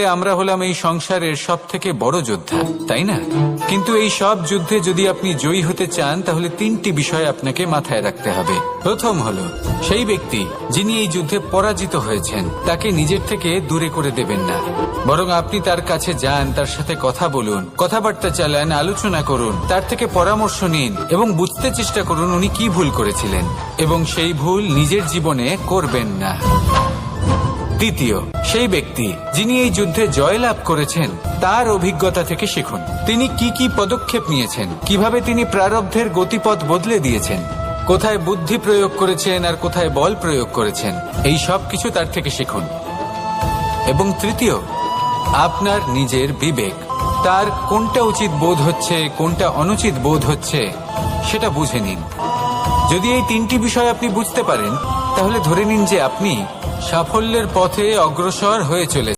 আমরা হলাম এই সংসারের সব থেকে বড় যোদ্ধা, তাই না? কিন্তু এই সব যুদ্ধে যদি আপনি জয়ী হতে চান তাহলে তিনটি বিষয় আপনাকে মাথায় রাখতে হবে। প্রথম হলো, সেই ব্যক্তি যিনি এই যুদ্ধে পরাজিত হয়েছেন তাকে নিজের থেকে দূরে করে দেবেন না, বরং আপনি তার কাছে যান, তার সাথে কথা বলুন, কথাবার্তা চালান, আলোচনা করুন, তার থেকে পরামর্শ নিন এবং বুঝতে চেষ্টা করুন উনি কি ভুল করেছিলেন এবং সেই ভুল নিজের জীবনে করবেন না। দ্বিতীয়, সেই ব্যক্তি যিনি এই যুদ্ধে জয়লাভ করেছেন তার অভিজ্ঞতা থেকে শিখুন। তিনি কি কি পদক্ষেপ নিয়েছেন, কিভাবে তিনি প্রারব্ধের গতিপথ বদলে দিয়েছেন, কোথায় বুদ্ধি প্রয়োগ করেছেন আর কোথায় বল প্রয়োগ করেছেন, এই সব কিছু তার থেকে শিখুন। এবং তৃতীয়, আপনার নিজের বিবেক, তার কোনটা উচিত বোধ হচ্ছে, কোনটা অনুচিত বোধ হচ্ছে, সেটা বুঝে নিন। যদি এই তিনটি বিষয় আপনি বুঝতে পারেন তাহলে ধরে নিন যে আপনি সাফল্যের পথে অগ্রসর হয়ে চলেছেন।